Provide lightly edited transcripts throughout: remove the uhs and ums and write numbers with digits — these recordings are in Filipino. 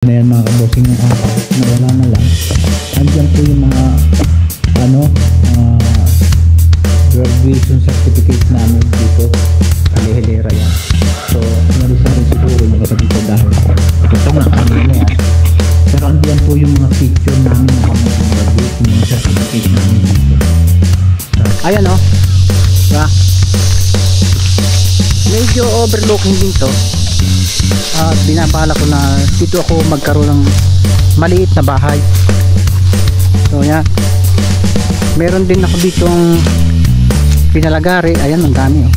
na yan mga kabosing, yung araw na wala na lang. Andiyan po yung mga graduation certificate namin dito sa Hilera yan. So umalis na rin siguro yung kapatid ko dahil ito nga kanina yan. Pero andiyan po yung mga picture namin ng mga graduation yung certificate namin dito. Ayan o, diba? Medyo overlooking din to. Binabala ko na dito ako magkaroon ng maliit na bahay. So yan, meron din ako ditong pinalagari. Ayan, ang dami oh.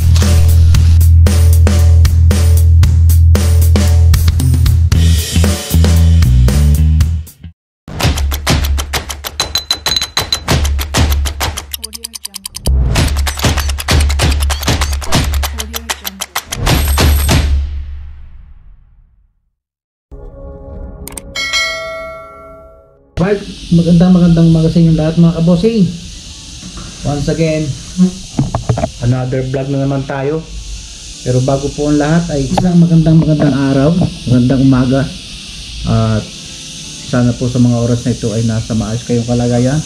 Magandang umaga sa inyong lahat mga kabosing. Once again, another vlog na naman tayo. Pero bago po ang lahat ay isang magandang araw, magandang umaga. At sana po sa mga oras na ito ay nasa maayos kayong kalagayan.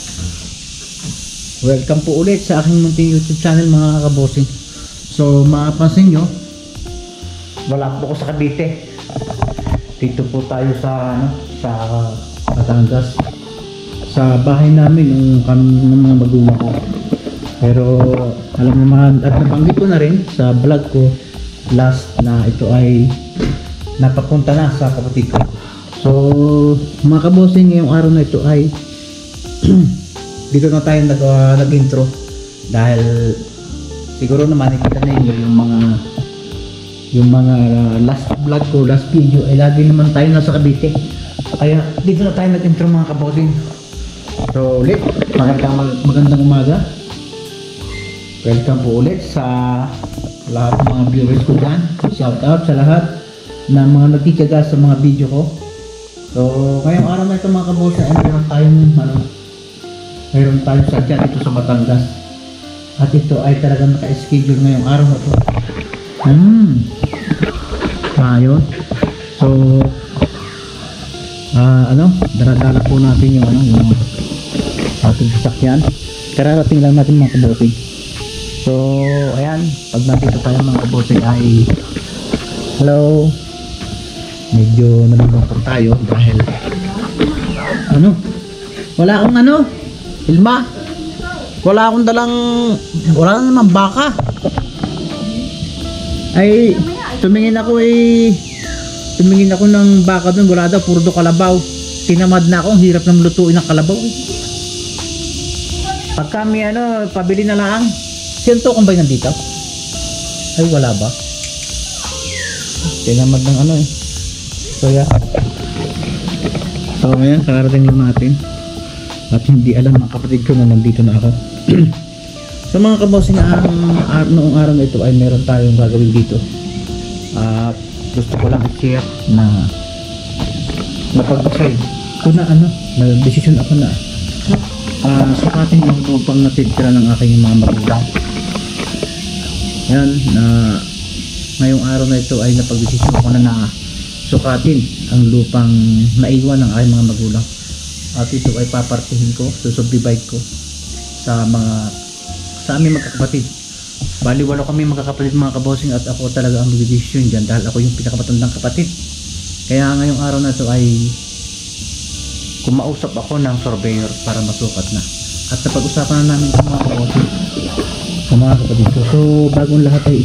Welcome po ulit sa aking munting YouTube channel mga kabosing. So mapapansin nyo, wala po ako sa Cavite. Dito po tayo sa Batangas, sa bahay namin ng mga magulang ko. Pero alam naman at nabanggit ko na rin sa vlog ko last na ito ay napapunta na sa kapatid ko. So mga kabosing, ngayong araw na ito ay dito na tayo nag-intro dahil siguro naman nakita ninyo yung mga last vlog ko, last video ay lagi naman tayo nasa Cavite. Kaya dito na tayo nag-intro mga kabosing. So ulit, magandang umaga. Welcome po ulit sa lahat ng mga viewers ko dyan. Shout out sa lahat ng mga nagtitiyaga sa mga video ko. So ngayong araw na ito mga kabosing ay mayroon tayong sadya dito sa Batangas. At ito ay talagang naka-schedule ngayong araw na ito. Ayun. So daradala po natin yung ating sasakyan. Kararating lang natin mga kabosing. So ayan, pag nandito tayo mga kabosing ay medyo nalulungkot tayo dahil wala akong Ilma, wala akong wala na naman baka. Ay tumingin ako ng baka doon, wala daw, puro do kalabaw. Tinamad na ako, ang hirap ng lutuin ng kalabaw. Pag kami pabili na lang. Siyento kung ba'y nandito? Ay wala ba? Tinamad ng So yeah. So ngayon, kararating lang natin. At hindi alam mga kapatid ko na nandito na ako. So mga kabosing, noong araw na ito ay meron tayong gagawin dito. Gusto ko lang i-share na napag-decide ko na na-decision ako na sukatin yung lupang natitira ng aking mga magulang. Yan, ngayong araw na ito ay napag-decision ko na sukatin ang lupang naiwan ng aking mga magulang. At ito ay papartihin ko, susubdivide ko sa aming magkakapatid. Bali 8 kami magkakapatid mga kabosing, at ako talaga ang mag-decision dyan dahil ako yung pinakamatandang kapatid. Kaya ngayong araw na ito ay kumausap ako ng surveyor para masukat na. At napag-usapan na namin sa mga kabosing, sa mga kapatid ko. So bagong lahat ay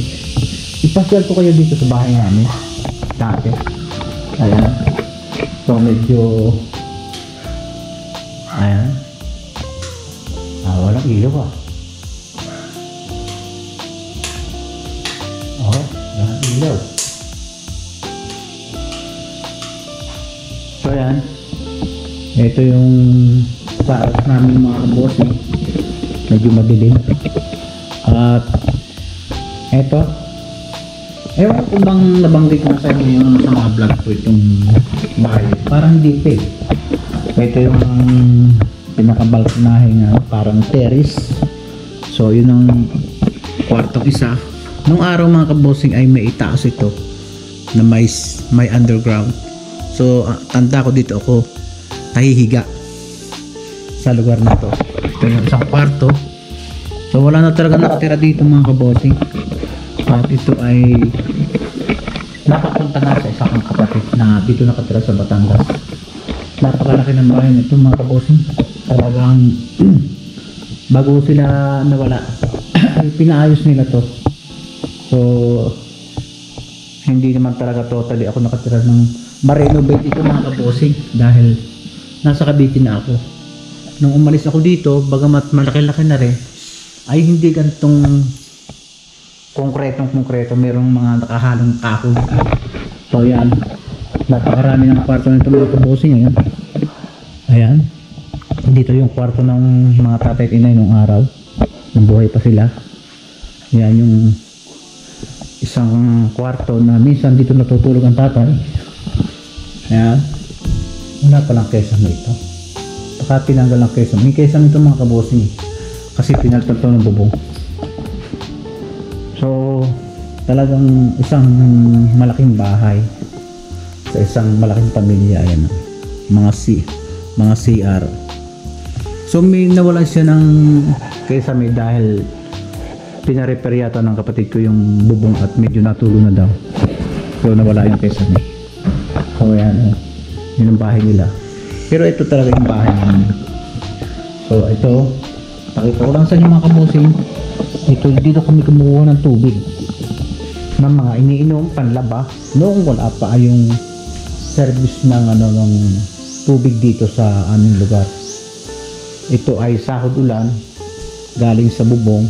ipasyal ko kayo dito sa bahay namin dati. Ayan. So medyo walang ilaw walang ilaw. So yan, ito yung paras namin mga kabosing, medyo madilim. At ito, ewan ko bang nabanggit na sa inyo yung sa mga vlog ko itong bahay, parang dito ito yung pinakabalkonahe parang terrace. So yun ang kwartong isa. Nung araw mga kabosing ay may itaas ito na may underground. So tanda ko dito ako nahihiga sa lugar na to. Ito yung isang kwarto. So wala na talaga nakatira dito mga kabossing. At ito ay napapunta na sa isang kapatid na dito nakatira sa Batangas. Napakalaki ng bahay nito mga kabossing. Talagang bago sila nawala ay pinaayos nila to. So hindi naman talaga totally ako nakatira ng ma-renovate ito mga kabossing dahil nasa Cavite na ako. Nung umalis ako dito, bagamat malaki-laki na rin, ay hindi gantong konkretong merong mga nakahalong kahoy. So yan, napakarami ng kwarto nito mga kabossing. Ayan, ayan, dito yung kwarto ng mga tatay at inay nung araw nung buhay pa sila. Yan yung isang kwarto na minsan dito natutulog ang tatay. Ayan, wala palang kesame ito. Baka tinanggal ng kesame. May kesame ito mga kabossing kasi pinalitan ito ng bubong. So talagang isang malaking bahay sa isang malaking pamilya. Ayan, mga CR. So may nawalan siya ng kesame dahil pinarepair yata ng kapatid ko yung bubong at medyo natulo na daw. So nawala yung kesame. So ayan, yun ang bahay nila. Pero ito talaga yung bahay namin. So ito, pakita ko lang sa inyo mga kabossing. Ito, dito kami kumukuha ng tubig ng mga iniinom, panlaba. Noong wala pa yung service ng ng tubig dito sa aming lugar. Ito ay sahod ulan galing sa bubong.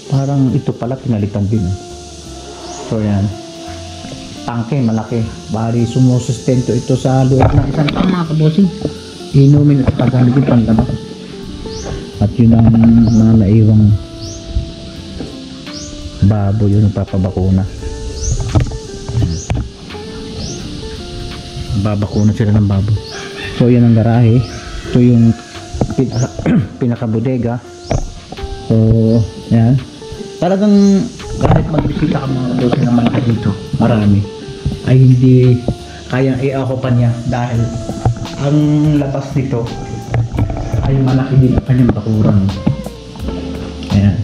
Parang ito pala pinalitan din. So yan, tangke malaki, bali sumusustento ito sa loob ng isang taon mga kabossing. Inumin at pagamitin panlaba. At yun ang mga naiwang baboy, yun ang papabakuna. Babakuna sila ng baboy. So yan ang garahe. Ito yung pinakabodega. So yan, talagang kahit magbisita ka mga kabossing na malaki dito, marami, ay hindi kayang i-akupan niya dahil ang labas nito ay malaki din ang kanyang bakuran. Ayan.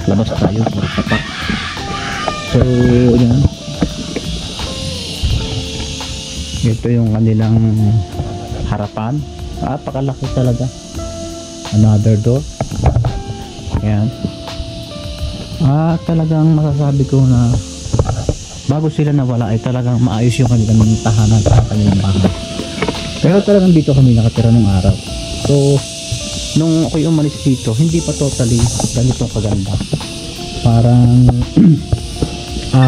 Labas tayo, magpapak. So yan, ito yung kanilang harapan. Napakalaki talaga. Another door. Ayan. Talagang masasabi ko na bago sila nawala ay talagang maayos yung kanilang tahanan at kanilang bahay. Pero talagang dito kami nakatira nung araw. So nung ako'y umalis dito, hindi pa totally ganitong kaganda. Parang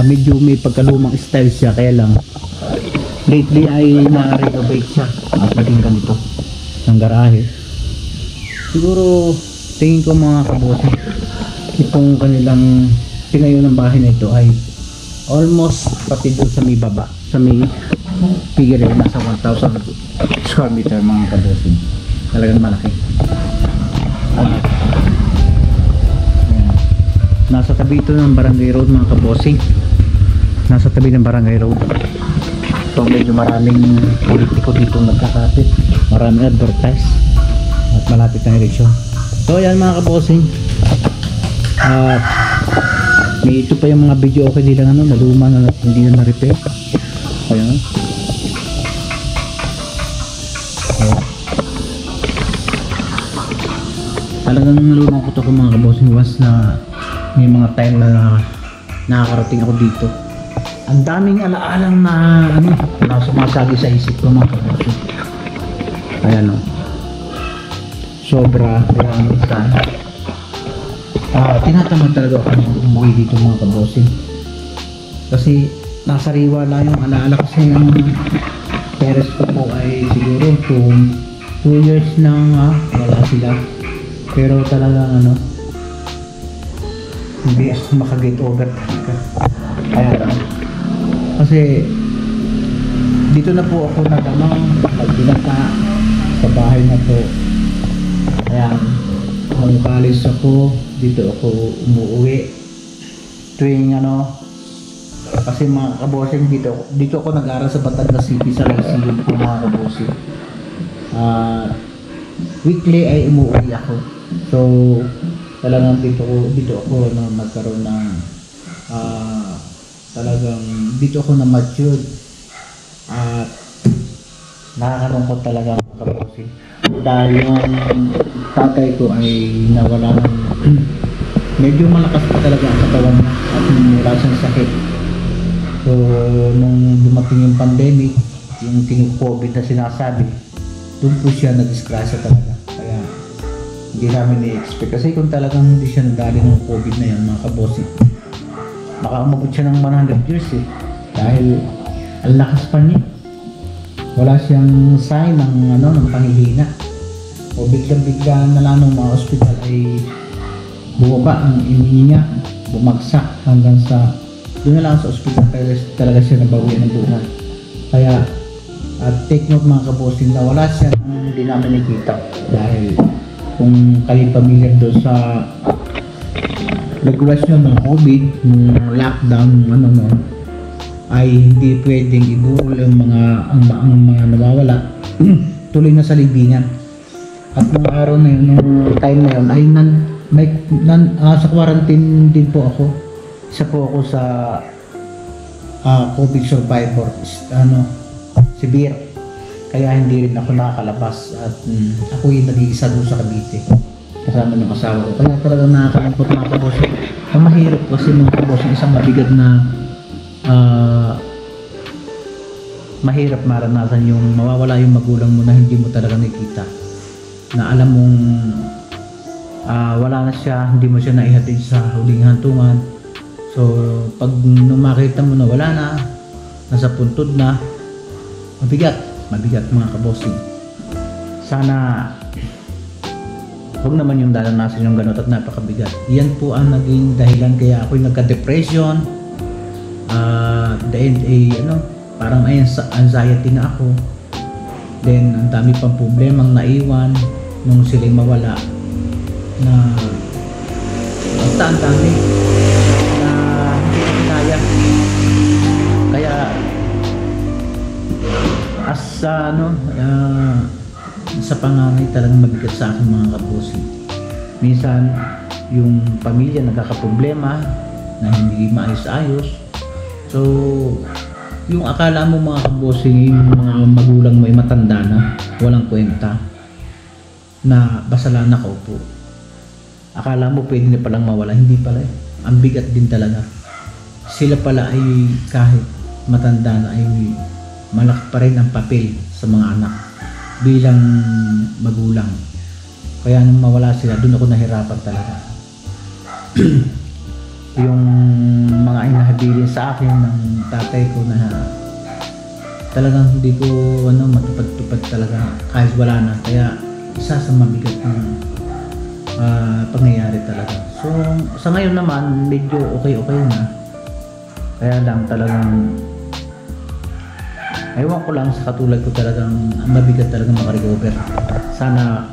medyo may pagkalumang style siya, kaya lang lately ay na-renovate siya at naging ganito ng garahe. Siguro tingin ko mga kabossing, itong kanilang tinayo ng bahay na ito ay almost pati doon sa may baba, sa may figure nasa 1,000 square meter mga kabossing. Talagang malaki. Nasa tabi ito ng Barangay Road mga kabossing. Nasa tabi ng Barangay Road. So medyo maraming politiko dito nagkakapit, maraming advertise at malapit ng eleksyon. So yan mga kabossing, may ito pa yung mga video okay nila naluma na hindi na na-repair. Ayan. Talagang nalulungkot ko ito mga kabossing once na may mga time na nakakarating ako dito. Ang daming alaalang na sumasagi sa isip ko mga kabossing. Ayan o. Sobra. Kaya minsan tinatamad talaga ako umuwi dito mga kabossing. Kasi nasariwa na yung alaala kasi yung parents ko po ay siguro 2 years na wala sila. Pero talagang hindi ako makaget over talaga. Kaya lang. Kasi dito na po ako natamang pagpinata sa bahay na to. Ayan, kung college ako, dito ako umuwi. tuwing ano, kasi mga kabosing dito ako nag-aral sa Batangas City sa Lyceum po mga kabosing. Weekly ay umuwi ako. So talagang dito ako na magkaroon ng talagang dito ako na matured at nakakalungkot talaga mga kabosing. Dahil yung tatay ko ay nawala ng medyo malakas pa talaga ang katawan niya at wala siyang sakit. So nung dumating yung pandemic, yung COVID na sinasabi, doon po siya na-disgrasya talaga. Kaya hindi namin i-expect. Kasi kung talagang hindi siya nadali ng COVID na yan mga kabosing, baka umabot siya ng 100 years eh. Dahil ang lakas pa niya. Wala siyang sign ng panghihina. O biglang-bigla na lang ng mga ospital ay bumaba ang immune niya, bumagsak hanggang sa doon na lang sa ospital talaga siya nabawian ng buhay. Kaya take note mga kabosing na wala siya hindi namin nakita. Dahil kung kayo pamilyar doon sa regulasyon ng COVID, ng lockdown, ay hindi pwedeng iburol ang mga nawawala tuloy na sa libingan. At nung araw na yun, nung time na yun, ay sa quarantine din po ako. Isa po ako sa COVID survivor, severe. Kaya hindi rin ako nakakalabas at ako yung nag-iisa doon sa Cavite kasama ng asawa ko. Kaya talagang nakakalungkot mga kabosing. Ang mahirap kasi mga kabosing, isang mabigat na mahirap maranasan yung mawawala yung magulang mo na hindi mo talaga nakita, na alam mong wala na siya, hindi mo siya naihatid sa huling hantungan. So pag nung makita mo na wala na, nasa puntod na, mabigat mga kabosing. Sana huwag naman yung daranasan yung ganot at napakabigat. Yan po ang naging dahilan kaya ako'y nagka-depression. The end parang may anxiety na ako. Then ang dami pang problemang naiwan nung sila'y mawala, na basta ang dami na hindi ko kinaya. Kaya sa panganay talagang mabigat sa akin mga kabosing. Minsan yung pamilya nagkakaproblema na hindi maayos-ayos. So yung akala mo mga kabosing, yung mga magulang mo ay matanda na, walang kwenta, na basta lang nakaupo. Akala mo pwede na palang mawala, hindi pala eh. Ang bigat din talaga. Sila pala ay kahit matanda na ay malaki pa rin ang papel sa mga anak bilang magulang. Kaya nung mawala sila, doon ako nahirapan talaga. Yung mga inahabilin sa akin ng tatay ko na talagang hindi ko matupad-tupad talaga kahit wala na. Kaya isa sa mabigat na pangyayari talaga. So sa ngayon naman medyo okay na. Kaya lang talagang ewan ko lang, sa katulad ko talagang mabigat talaga makarecover. Sana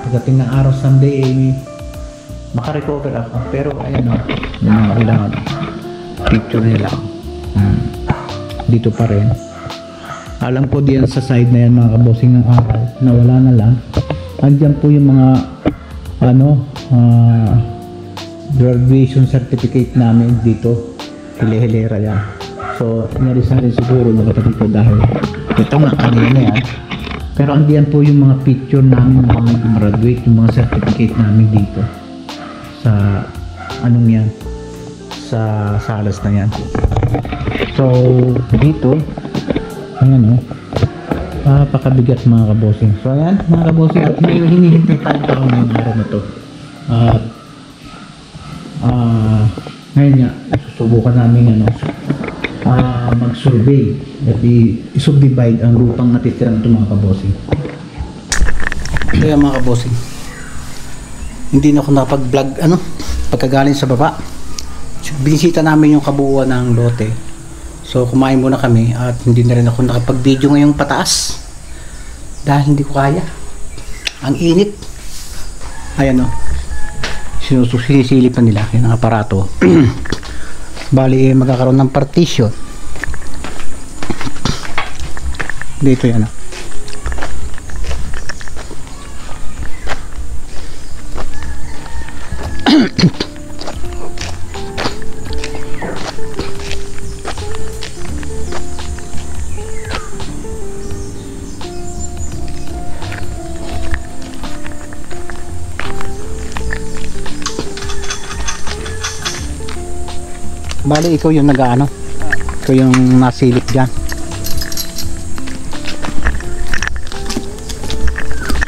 pagdating ng araw someday makarecover ako. Pero ayan yung mga kailangan picture nila dito pa rin. Alam ko diyan sa side na yan mga kabosing ng araw na wala na lang. Andyan po yung mga graduation certificate namin dito, hile-hilera yan. So inalisan rin siguro mga kapatid ko dahil ito nga kanina yan. Pero andiyan po yung mga picture namin mga graduate, yung mga certificate namin dito sa yan, sa salas na yan. So dito ayan napakabigat mga kabosing. So ayan mga kabosing, at may hinihintay tayo pa ngayong araw na to. At ngayon nga susubukan namin mag-survey at i-subdivide ang lupang natitirang ito mga kabosing. Kaya mga kabosing, hindi na ako napag-vlog pagkagaling sa baba. Binisita namin yung kabuuan ng lote. So kumain muna kami at hindi na rin ako nakapag-video ngayong pataas dahil hindi ko kaya. Ang init. Ayan sinisilipan nila yung aparato. Bali magkakaroon ng partition dito yan. Bali ikaw yung nag-ano, ikaw yung nasilip dyan.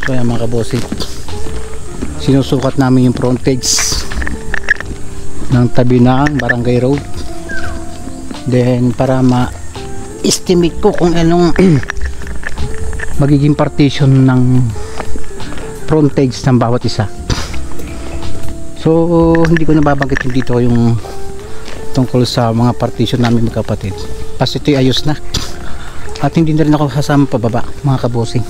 So yan mga kabossing, sinusukat namin yung frontage ng tabi ng barangay road, then para ma-estimate ko kung anong magiging partition ng frontage ng bawat isa. So hindi ko nababanggitin dito yung tungkol sa mga partition namin magkapatid, kasi ito'y ayos na at hindi na rin ako kasama pababa mga kabossing,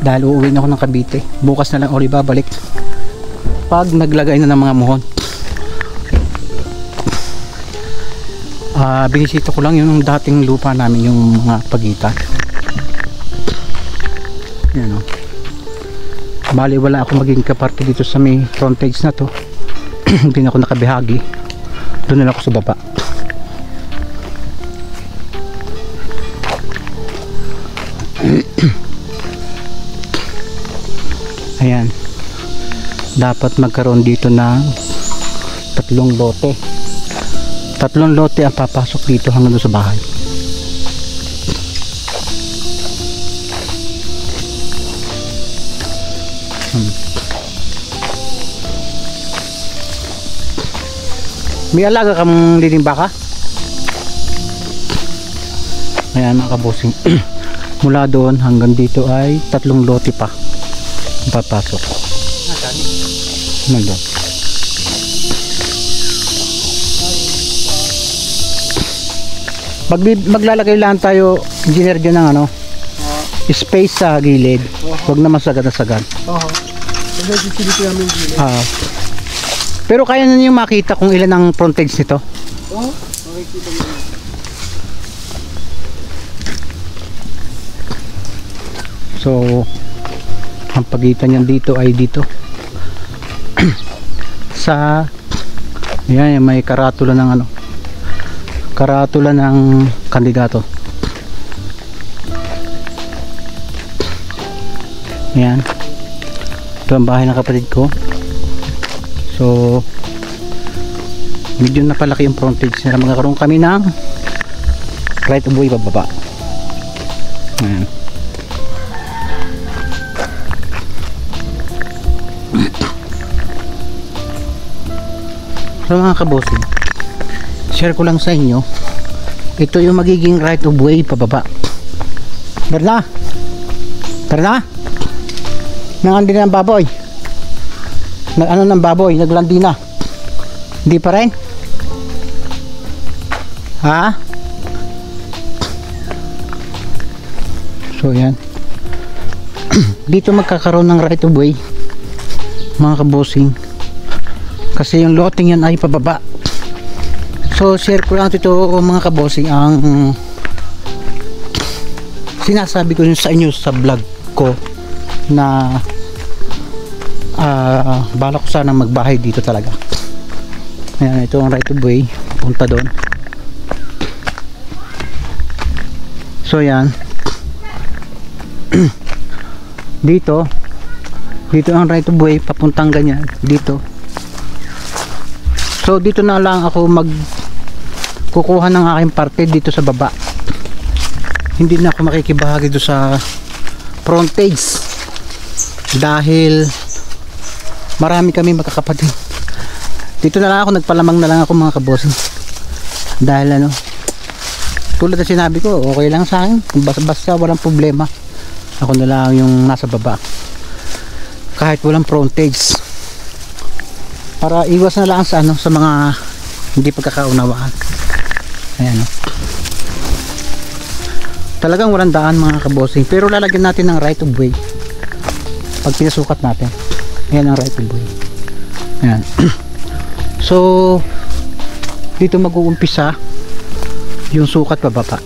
dahil uuwi na ako ng Cavite. Bukas na lang ulit babalik pag naglagay na ng mga muhon. Binisita ko lang yung dating lupa namin, yung mga pagitan. Yan o. Bali wala ako maging kaparte dito sa may frontage na to. Hindi na ako nakabihagi, doon na ako sa baba. Ayan, dapat magkaroon dito ng 3 lote. 3 lote ang papasok dito hanggang sa bahay. May alaga kang lining baka? Ayan mga kabossing. Mula doon hanggang dito ay 3 lote pa papasok. Nandun. Maglalagay lang tayo, engineer, dyan ng ano, space sa gilid. Huwag naman sagad na sagad. Pero kaya na niyo makita kung ilan ang frontage nito. Makikita niyo. So ang pagitan niyan dito ay dito. Sa yan, may karatula ng ano, karatula ng kandidato. Yan. Ito ang bahay ng kapatid ko. So medyo napalaki yung frontage na magkakaroon kami ng right of way bababa. Ayan. So mga kabossing, share ko lang sa inyo, ito yung magiging right of way pababa. Berna, Berna, nangandi na ng baboy. Ano ng baboy, naglandi na. Hindi pa rin? Ha? So yan. Dito magkakaroon ng right of way mga kabossing, kasi yung loting yan ay pababa. So share ko lang ito mga kabossing, ang sinasabi ko sa inyo sa vlog ko na bala ko sana magbahay dito talaga. Ayan, ito ang right of way punta doon. So yan. dito ang right of way papuntang ganyan dito. So dito na lang ako kukuha ng aking parte dito sa baba. Hindi na ako makikibahagi dito sa frontage dahil marami kami magkakapatid. Dito na lang ako, nagpalamang na lang ako mga kabossing, dahil ano, tulad na sinabi ko, okay lang sa akin basta walang problema, ako na lang yung nasa baba kahit walang frontage, para iwas na lang sa ano, sa mga hindi pagkakaunawaan. Ayan o, talagang walang daan mga kabossing, pero lalagyan natin ng right of way pag pinasukat natin. Ayan ang right of way. Ayan. So dito mag-uumpisa yung sukat pababa.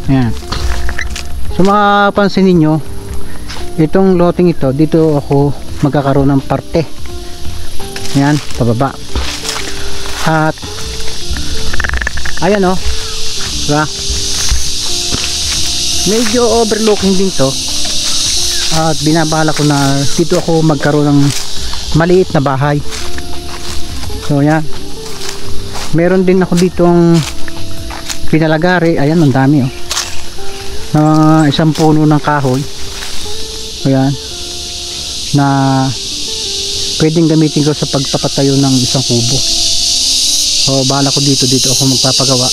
Ayan. So mapapansin ninyo, itong loting ito, dito ako magkakaroon ng parte. Ayan, pababa. At ayan o, diba? Medyo overlooking din to. At binabala ko na dito ako magkaroon ng maliit na bahay. So ayan, meron din ako ditong pinalagari. Ayan, ang dami oh, na isang puno ng kahoy. Ayan, na pwedeng gamitin ko sa pagpapatayo ng isang kubo. So bahala ko dito ako magpapagawa.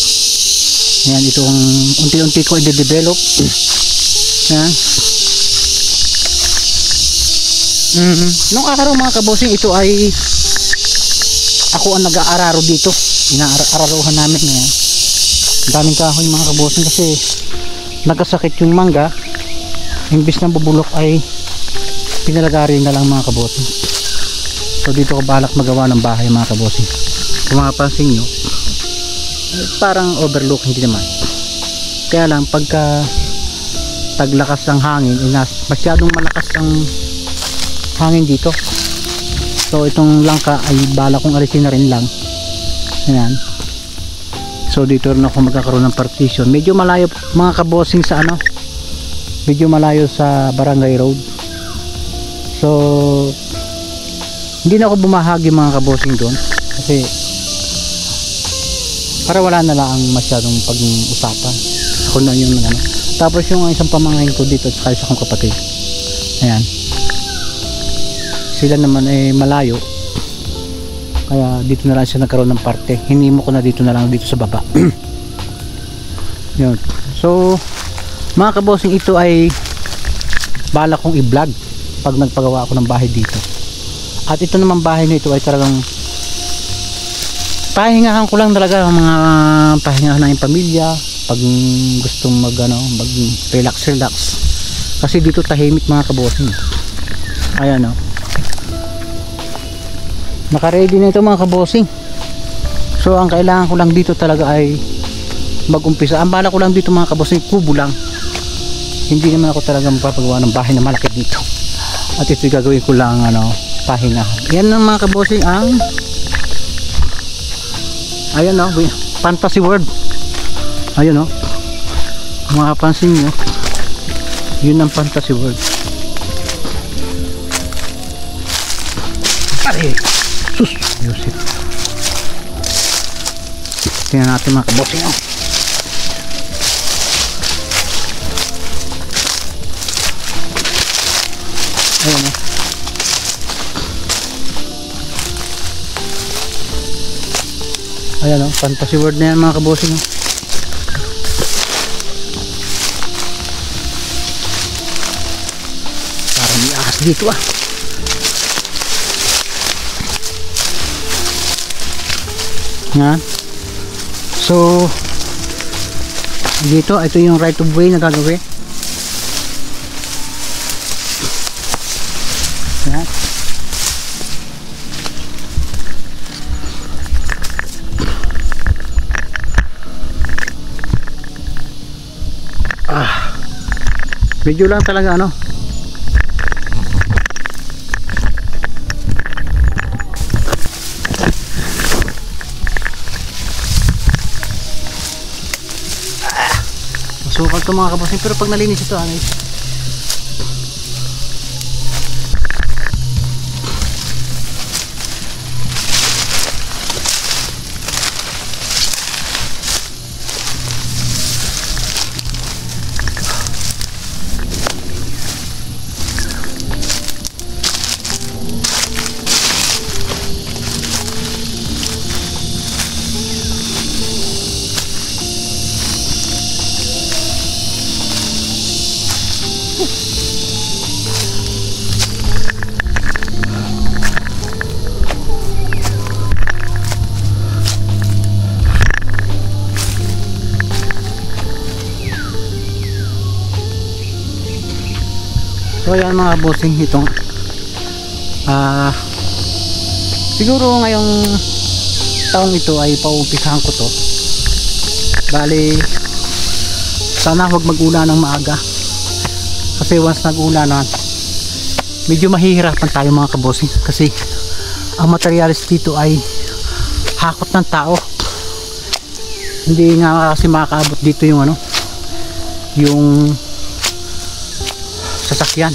Ayan, itong unti-unti ko i-develop. Ayan. Nung araw mga kabosing, ito ay ako ang nag-aararo dito. Inaararuhan namin ngayon. Daming kahoy mga kabosing kasi nagkasakit yung mangga. Imbis na bubulok ay pinalagari na lang mga kabosing. So dito ko balak magawa ng bahay mga kabosing. Kung mapapansin nyo, parang overlook, hindi naman. Kaya lang pagka taglakas ang hangin, masyadong malakas ang hangin dito. So itong langka ay bala kong alisin na rin lang. Ayan. So dito rin ako magkakaroon ng partition. Medyo malayo mga kabosing sa ano, medyo malayo sa Barangay Road. So hindi na ako bumahagi mga kabosing doon kasi para wala na lang ang masyadong pag-usapan. Ako na yung ano. Tapos yung isang pamangkin ko dito at saka isa kong kapatid, ayan, sila naman ay malayo, kaya dito na lang siya nagkaroon ng parte. Hinimo ko na dito na lang dito sa baba. Yun. So mga kabosing, ito ay bala kong i-vlog pag nagpagawa ako ng bahay dito. At ito naman bahay na ito ay talagang pahingahan ko lang talaga, mga pahingahan na yung pamilya pag gustong mag relax kasi dito tahimik mga kabosing. Ayan o, naka-ready na ito mga kabosing. So ang kailangan ko lang dito talaga ay mag-umpisa. Ang bala ko lang dito mga kabosing, kubo lang. Hindi naman ako talaga magpapagawa ng bahay na malaki dito. At ito gagawin ko lang pahingahan. Yan ang mga kabosing ang ayan o, fantasy world. Ayan o, makapansin nyo, yun ang fantasy world. Ay, sus, music. Tingnan natin mga kabosing o. Ayan o. Ayan o, fantasy world na yan mga kabosing o. Parang may ahas dito ah. Yan. So dito, ito yung right of way na gagawin. Yan. Medyo lang talaga ano. Masukal to mga kabosing, pero pag nalinis ito ano, so ayan mga bossing, itong siguro ngayong taong ito ay pauumpisahan ko to. Bali, sana huwag mag-ulan ng maaga, kasi once nag-ulanan medyo mahihirapan tayo mga kabosing, kasi ang materialis dito ay hakot ng tao. Hindi nga kasi makakaabot dito yung ano, yung sasakyan,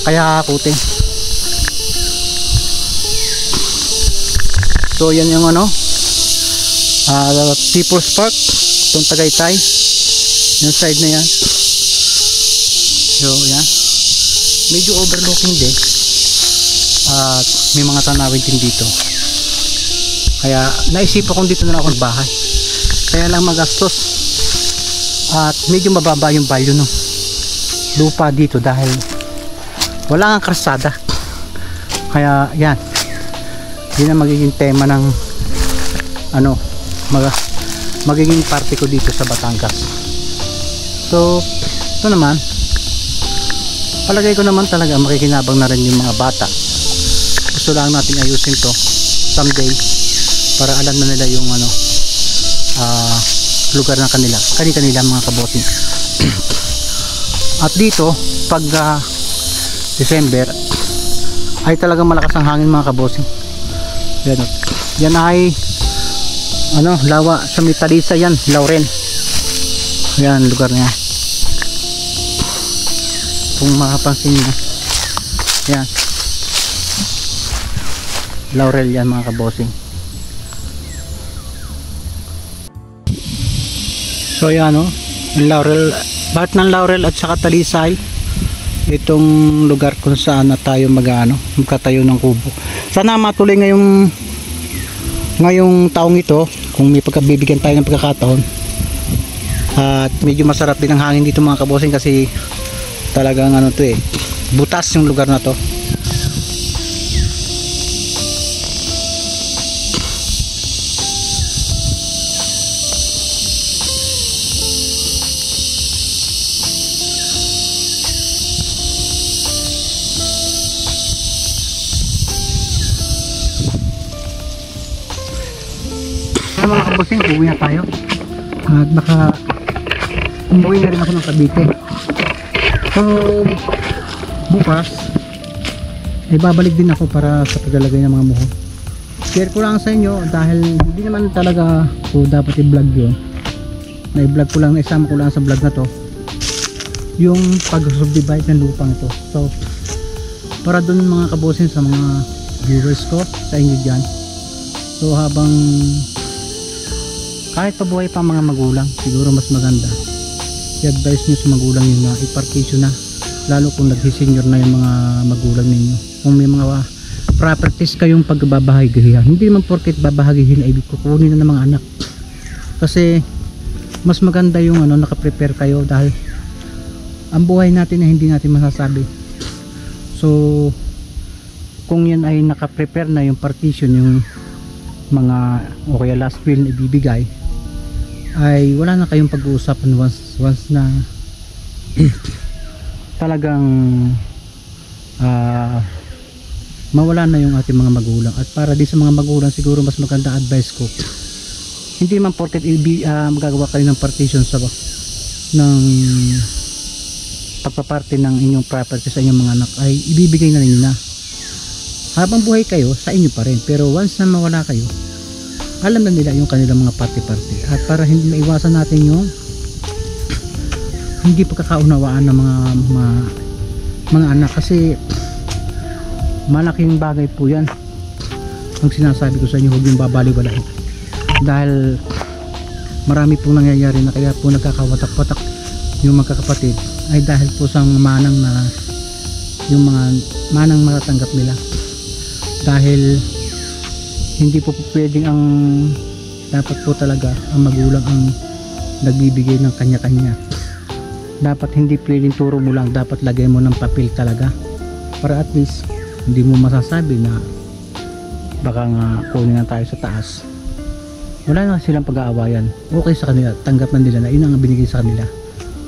kaya hakutin. So yan yung ano, People's Park, itong Tagaytay, yung side na yan. So yan, medyo overlooking din, at may mga tanawin din dito, kaya naisipan kong dito na ako magbahay. Kaya lang magastos, at medyo mababa yung value ng lupa dito dahil wala kang kalsada. Kaya yan, yun ang magiging tema ng ano, magiging party ko dito sa Batangas. So ito naman, palagay ko naman talaga makikinabang na rin yung mga bata. Gusto lang natin ayusin to someday para alam na nila yung ano, lugar ng kanila mga kabosing. At dito pag December ay talagang malakas ang hangin mga kabosing. Yan ay ano, lawa sa Metalisa, yan Lauren, yan lugar niya kung makapansin niyo. Yan Laurel yan mga kabosing. So yan o, Laurel, part ng Laurel at saka Talisay, itong lugar kung saan na tayo magkatayo ng kubo. Sana matuloy ngayong taong ito, kung may pagkabibigyan tayo ng pagkakataon. At medyo masarap din ang hangin dito mga kabosing, kasi talagang ano to eh, butas yung lugar na to. Mga kabosing, uwi na tayo at baka umuwi na rin ako ng Cavite. So bukas ay babalik din ako para sa paglalagay ng mga muho. Share ko lang sa inyo dahil hindi naman talaga ko dapat i-vlog yun, na i-vlog ko lang, isama ko lang sa vlog na to yung pag-subdivide ng lupang ito. So para dun mga kabosing, sa mga viewers ko, sa inyo dyan. So habang kahit pabuhay pa mga magulang, siguro mas maganda i-advise nyo sa magulang yun na i-partition na, lalo kung nagsi-senior na yung mga magulang ninyo. Kung may mga properties kayong pagbabahagihan, hindi naman porket babahagihin ay kukunin na ng mga anak, kasi mas maganda yung ano, nakaprepare kayo, dahil ang buhay natin ay hindi natin masasabi. So kung yan ay nakaprepare na yung partition, yung mga o kaya last will na ibibigay, ay wala na kayong pag-uusapan once na talagang mawala na yung ating mga magulang. At para din sa mga magulang, siguro mas maganda advice ko, hindi man porket magagawa kayo ng partition ng pagpaparte ng inyong property sa inyong mga anak, ay ibibigay na ninyo na habang buhay kayo, sa inyo pa rin. Pero once na mawala kayo, alam na nila yung kanilang mga party-party. At para hindi maiwasan natin yung hindi pagkakaunawaan ng mga anak, kasi malaking bagay po yan. Ang sinasabi ko sa inyo, huwag yung babaliwalain, dahil marami pong nangyayari na kaya po nagkakawatak-watak yung magkakapatid, ay dahil po sa manang na yung mga manang matatanggap nila. Dahil hindi po pwedeng ang dapat po talaga ang magulang ang nagbibigay ng kanya-kanya. Dapat hindi pwedeng turo mo lang, dapat lagay mo ng papel talaga, para at least hindi mo masasabi na baka nga kunin na tayo sa taas. Wala na silang pag-aawayan, okay sa kanila, tanggap na nila na yun ang binigay sa kanila.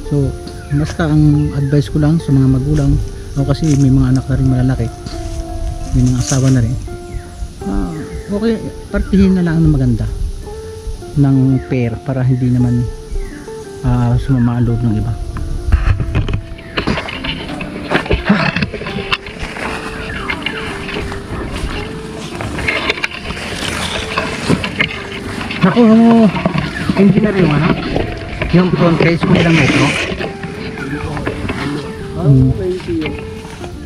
So basta ang advice ko lang sa mga magulang, o kasi may mga anak na rin malalaki, may mga asawa na rin, Okay, partihin na lang ng maganda ng pair para hindi naman sumama ang loob ng iba. Naku, engineer yung ano? Yung front face kung ilang metro?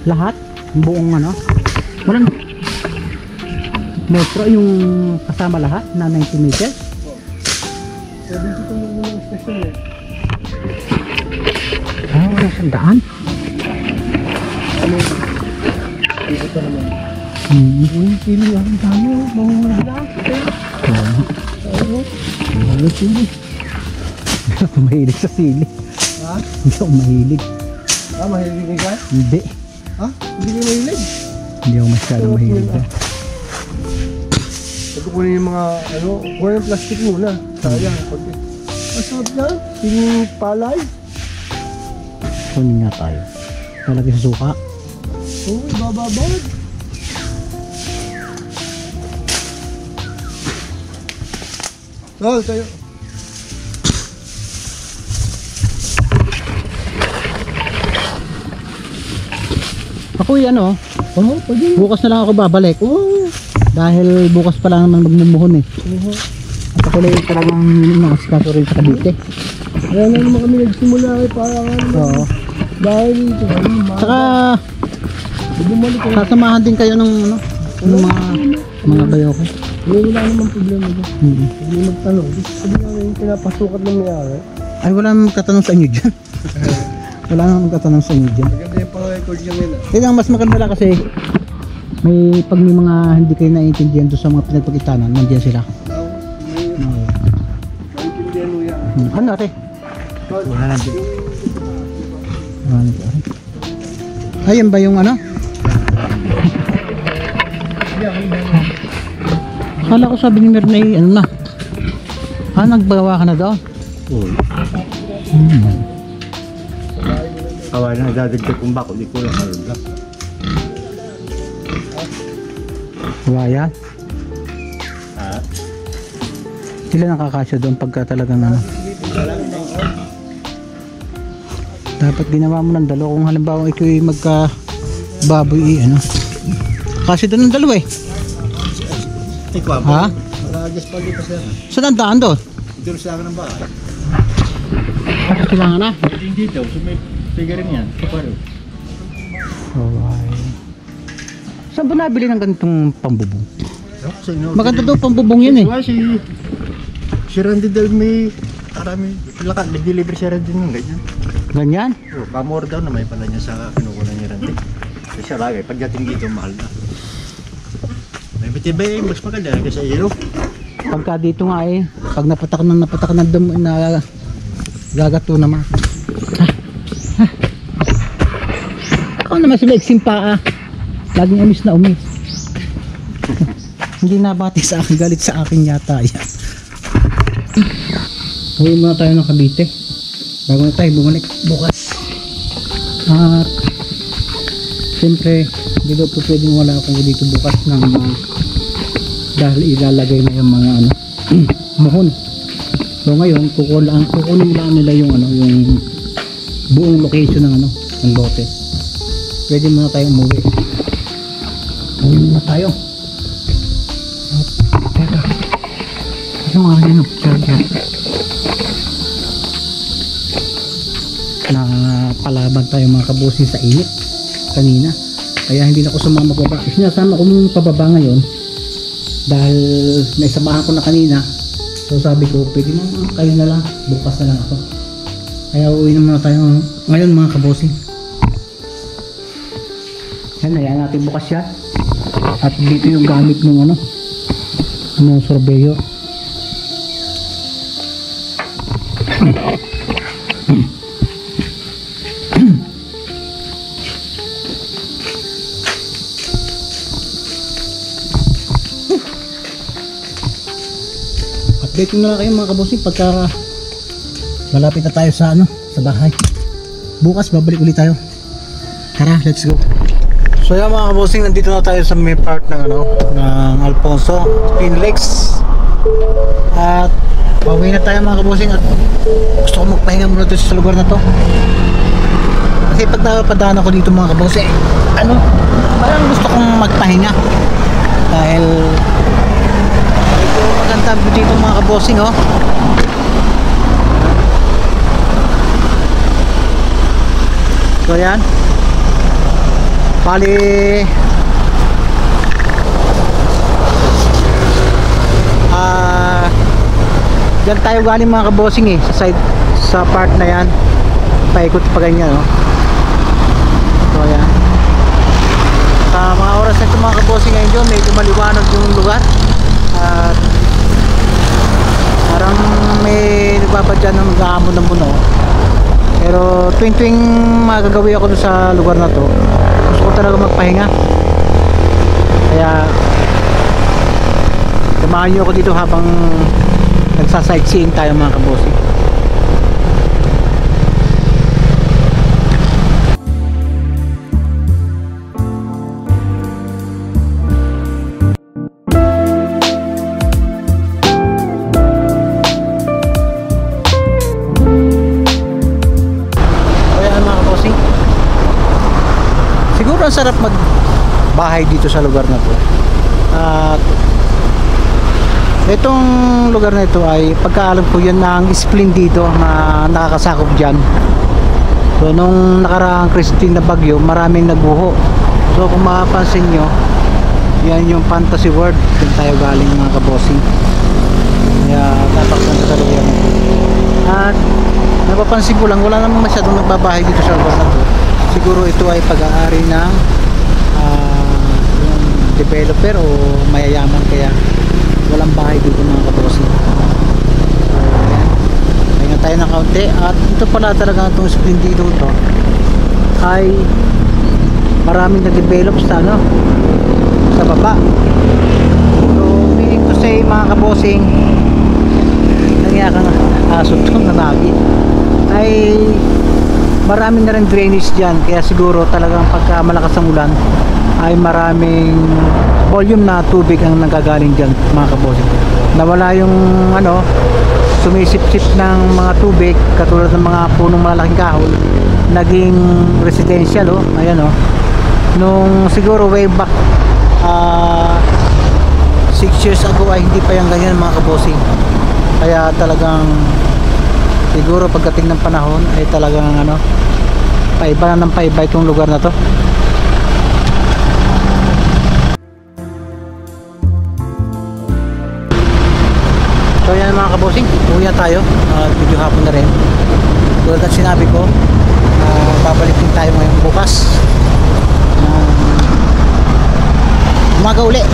Lahat? Buong ano? Walang metro yung kasama lahat na 90 meters? Wala siyang daan? Pili ang dami, mahuli lang. Hindi ako mahilig sa sili. Ha? Hindi ako mahilig. Mahilig ka? Hindi. Ha? Hindi ka mahilig? Hindi ako masyadong mahilig. Pagkukunin yung mga, kuha yung plastic muna. Sayang. Masarap na. Piling palay. Kunin nga tayo. Talagay sa suka. Oo, bababad. Tayo. Ako yan oh. Oo, pwede. Bukas na lang ako babalik. Dahil bukas pa lang naman magmumuhon eh. At ako lang talagang nakasikaso rin sa Cavite. Kaya na naman kami nagsimula kay parang Oo. dahil ito. Saka Bumalik ko. sasamahan din kayo ng ano, ng mga bayo ko. Wala naman problema ko. Mm-hmm. Hindi magtanong. Sabi namin yung pinapasukat ng may-ari. Ay wala namang magtatanong sa inyo dyan. Wala namang magtatanong sa inyo dyan. Maganda yung pang-record niya ngayon. Kaya ang mas maganda lang kasi pag may mga hindi kayo naiintindihan doon sa mga pinagpagitanan, nandiyan sila. Maintindihan mo yan. Ano ate? Wala na din. Ayun ba yung ano? Akala ko sabi ni Mernay, ano na? Nagbawa ka na daw? Oo. Awal na dadagdag kong bako, di ko lang malulak. Waya? Ha? Sila nakakasya doon pagka talagang ano? Dapat ginawa mo ng dalawa kung halimbawa ikaw ay magka baboy ano? Kasi doon ng dalawa eh. Ikaw, Ha? Maragas pa dito sir. Saan ang daan doon? dito sa akin ng bahay. Kasi kailangan na. Hindi daw, so may figure yan. Kaparo. Saan ba nabili ng ganitong pambubong? Sa inyo. Maganda daw pambubong yun eh. Si Randy Del may karami. Laka, nag-deliver si Randy ng ganyan. Ganyan? Oh, pamor daw na may pala niya sa kinukunan ni Randy. Kasi siya lagi, pagdating dito mahal na. May matibay, mas maganda kasi sa iyo. Pagka dito nga eh, pag napatak ng damo na gagato naman. Ako naman sila iksimpa laging amis na umis. Hindi nabati sa akin, galit sa akin yata yan. Huwi muna tayo ng Cavite bago na tayo bumalik bukas. At siyempre hindi daw po pwedeng wala ako dito bukas ng dahil ilalagay na yung mga ano muhon. So ngayon kukunin lang nila yung ano yung buong location ng ano ng lote. Pwede muna tayo umuwi. Uwi muna tayo. Teka. Ano nga yun? Charger. Napalaban tayo mga kabusin sa init kanina. Kaya hindi na ako sumama baba. Sinasama ko mong pababa ngayon dahil naisamahan ko na kanina. So sabi ko pwede mo kayo na lang, bukas na lang ako. Kaya uwi na muna tayo ngayon mga kabosing. Yan, ayan natin bukas yan. At dito yung gamit ng ano ng surveyor. Update na lang kayo mga kabosing pagka malapit na tayo sa ano sa bahay. Bukas babalik ulit tayo. Tara, let's go. So So yan mga kabosing, nandito na tayo sa may part ng ng Alfonso Twin Lakes. At pauwi na tayo mga kabosing, at gusto ko magpahinga muna dito sa lugar na to. Kasi pag napadaan ako dito mga kabosing, parang gusto kong magpahinga. Dahil ito maganda dito mga kabosing, oh. So yan, bali dyan tayo galing mga kabosing sa side, sa part na yan, paikot pa ganyan, no? So yan, sa mga oras na ito mga kabosing ngayon dyan, medyo maliwanag yung lugar at parang may nagbabadya ng gahamon ng buno. Pero tuwing magagawi ako sa lugar na to, gusto ko talaga magpahinga. Kaya samahan niyo ako dito habang nagsa-sightseeing tayo mga kabosing. Siguro ang sarap magbahay dito sa lugar na to. At itong lugar na ito ay pagkaalam ko yan ng Splendido na nakakasakop dyan. So nung nakaraang Christine na bagyo, maraming nagbuho. So kung mapapansin nyo, yan yung fantasy world kung tayo galing mga kabosing. Kaya napakaganda sa lugar na ito. At napapansin ko lang, wala namang masyadong nagbabahay dito sa lugar na ito. Siguro ito ay pag-aari ng yung developer o mayayaman, kaya walang bahay dito mga kabosing. So ayan, pahinga tayo ng kaunti. At ito pala talaga itong Splendido to ay maraming na-develop sa sa baba. So meaning to say mga kabosing, nangyakang aso ito na lagi ay maraming na rin drainage dyan, kaya siguro talagang pagka malakas ang ulan ay maraming volume na tubig ang nagagaling dyan mga kabosing. Nawala yung sumisip-sip ng mga tubig katulad ng mga punong malalaking kahoy, naging residential, ayan, nung siguro way back 6 years ago ay hindi pa yung ganyan mga kabosing. Kaya talagang siguro pagdating ng panahon ay talagang paiba na ng paiba itong lugar na to. So yan mga kabosing, uwi na tayo. Medyo hapon na rin. Tulad ng sinabi ko, babalik din tayo ngayong bukas, umaga uli.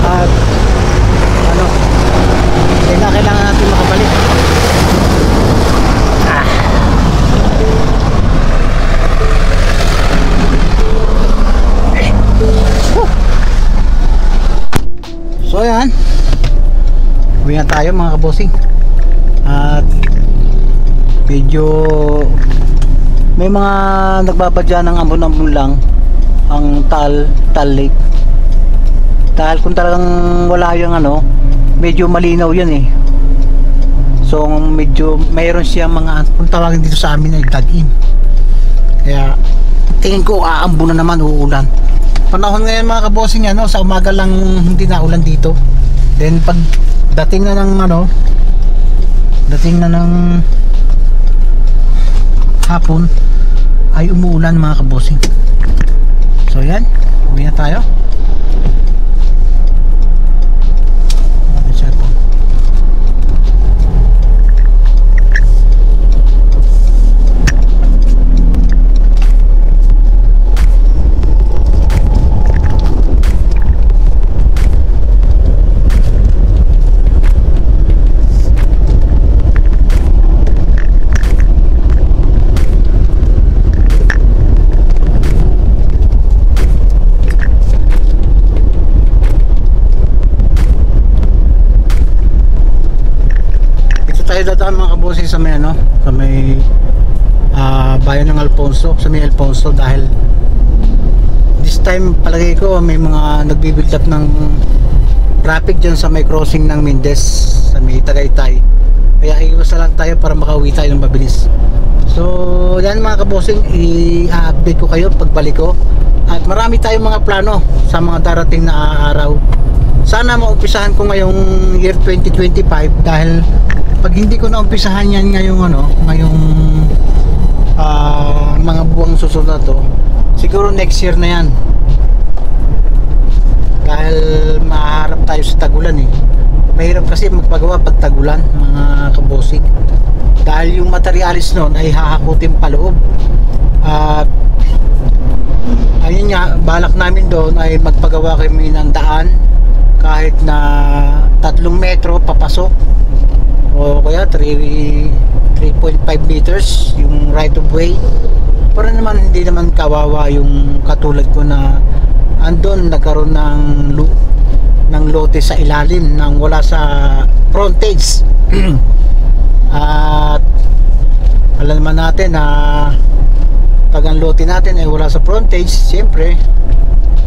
At kailangan natin makabalik. So ayan, uwi na tayo mga kabosing. At medyo may mga nagbabadya ng ambon-ambon lang ang Taal Lake. Dahil kung talagang wala yung medyo malinaw yan so medyo mayroon siya mga, kung tawagin dito sa amin ay tag-in. Kaya tingin ko aambon na naman, uulan. Panahon ngayon mga kabosing, sa umaga lang hindi na ulan dito. Then pag dating na ng hapon ay umuulan mga kabosing. So yan, uwi na tayo. Tayo dadaan mga kabosing sa may sa may bayan ng Alfonso, sa may Alfonso, dahil this time palagay ko may mga nagbi-build up ng traffic dyan sa may crossing ng Mindes sa may Tagaytay, kaya iwas na lang tayo para makauwi tayo ng mabilis. So yan mga kabosing, i-update ko kayo pagbalik ko, at marami tayong mga plano sa mga darating na araw. Sana maumpisahan ko ngayong year 2025, dahil pag hindi ko na umpisahan yan ngayong mga buwang susunod na to, siguro next year na yan, dahil maharap tayo sa tagulan eh. Mahirap kasi magpagawa pag tagulan mga kabosing, dahil yung materialis nun ay hahakutin pa loob. At ayun nga, balak namin doon ay magpagawa kami ng daan kahit na 3 metro papasok, o kaya 3.5 meters yung right of way, para naman hindi naman kawawa yung katulad ko na andon nagkaroon ng lote sa ilalim nang wala sa frontage. At alam naman natin na pag ang lote natin ay wala sa frontage, siyempre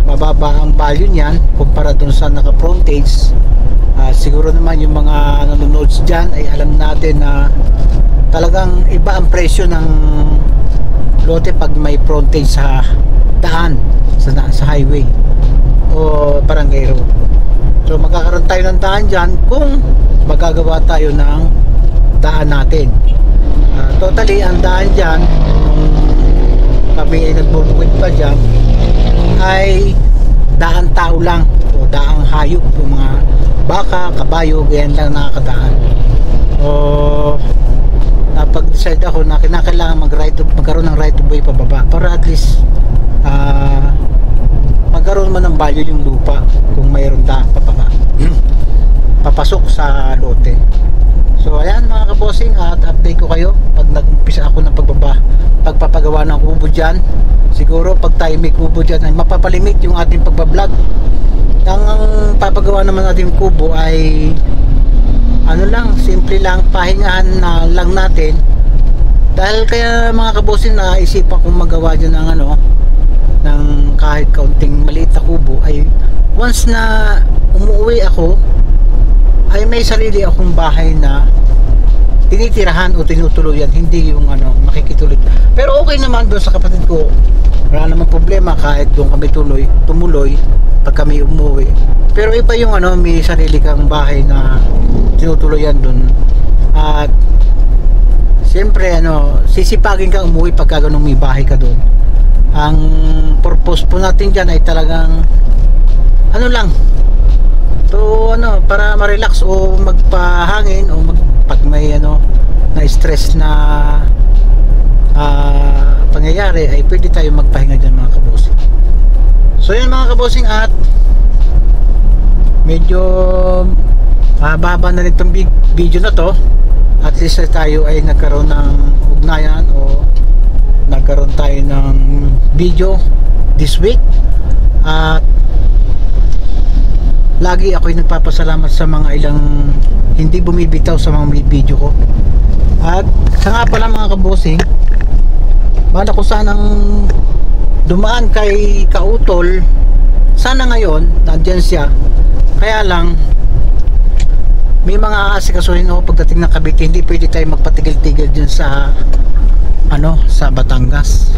mababa ang value niyan kumpara dun sa naka frontage. Siguro naman yung mga nanonood dyan ay alam natin na talagang iba ang presyo ng lote pag may frontage sa daan, sa highway o barangay road. So magkakaroon tayo ng daan dyan kung magagawa tayo ng daan natin. Totally ang daan dyan, kami ay nagbubukid pa dyan, ay daan tao lang o daang hayop, yung mga baka, kabayo, ganyan lang nakakadaan. O napag-decide ako na kinakailangan magkaroon ng right of way pababa, para at least magkaroon man ng value yung lupa kung mayroon daan pababa papasok sa lote. So ayan mga kabosing, at update ko kayo pag nag-umpisa ako ng pagpapagawa ng kubo dyan. Siguro pag tayo may kubo dyan ay mapapalimit yung ating pagbablog. Ang papagawa naman natin yung kubo ay simple lang, pahingahan na lang natin. Dahil kaya mga kabosing, naisipan kong magawa dyan ng kahit kaunting maliit na kubo, ay once na umuwi ako ay may sarili akong bahay na tinitirahan o tinutuluyan, hindi yung makikituloy. Pero okay naman doon sa kapatid ko, wala namang problema kahit doon kami tumuloy pag kami umuwi. Pero iba yung may sarili kang bahay na tinutuluyan doon. At siyempre sisipagin kang umuwi pagka ganun may bahay ka doon. Ang purpose po natin dyan ay talagang para ma-relax o magpahangin, o pag may na stress na pangyayari ay pwede tayo magpahinga dyan mga kabosing. So yun mga kabosing, at medyo mahaba na rin itong video na to. At least tayo ay nagkaroon ng ugnayan o nagkaroon tayo ng video this week. At lagi ako'y nagpapasalamat sa mga ilang hindi bumibitaw sa mga video ko. At sa nga pala mga kabosing, bala ko sanang dumaan kay Kautol. Sana ngayon nandiyan siya, kaya lang may mga aasikasuhin ako pagdating ng Cavite. Hindi pwede tayo magpatigil-tigil dyan sa sa Batangas,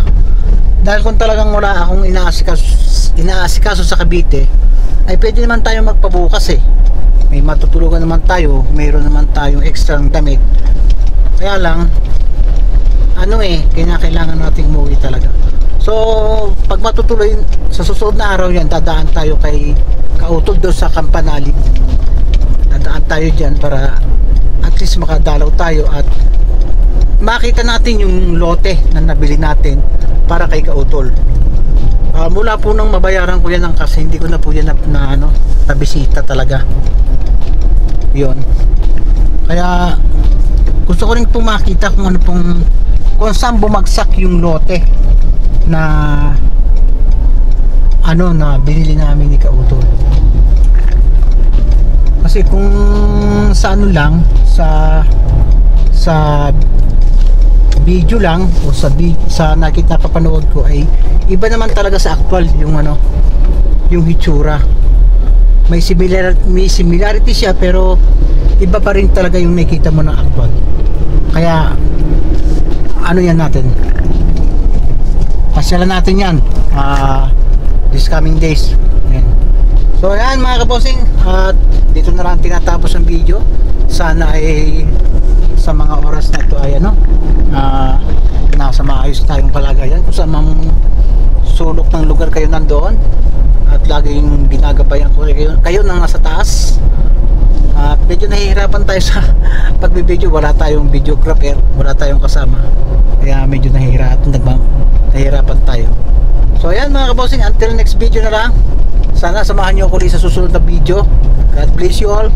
dahil kung talagang wala akong inaasikaso sa Cavite, ay pwede naman tayo magpabukas eh. May matutulugan naman tayo, mayroon naman tayong extra damit. Kaya lang kailangan nating umuwi talaga. So pag matutuloy sa susunod na araw yan, dadaan tayo kay Kautol doon sa Campanali. Dadaan tayo dyan para at least makadalaw tayo at makita natin yung lote na nabili natin para kay Kautol. Mula po nang mabayaran ko yan ng kasi hindi ko na po yan na bisita talaga yon. Kaya gusto ko rin po makita kung saan bumagsak yung lote na na binili namin ni Kautol. Kasi kung sa lang sa video lang o sa nakita papanood ko ay iba naman talaga sa actual yung yung hitsura. May similarity siya pero iba pa rin talaga yung nakita mo ng actual. Kaya ano yan natin, pasyalan natin yan this coming days. Ayan. So ayan mga kabossing, at dito na lang tinatapos ang video. Sana ay sa mga oras na ito ay nasa maayos tayong kalagayan, kung saan mang sulok ng lugar kayo nandoon, at laging ginagabayan ko kayo na nasa taas. At medyo nahihirapan tayo sa pagbibideo, wala tayong videographer, wala tayong kasama, kaya medyo nahihirapan tayo. So ayan mga kabossing, until next video na lang. Sana samahan nyo ako ulit sa susunod na video. God bless you all,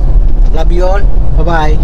love you all, bye bye.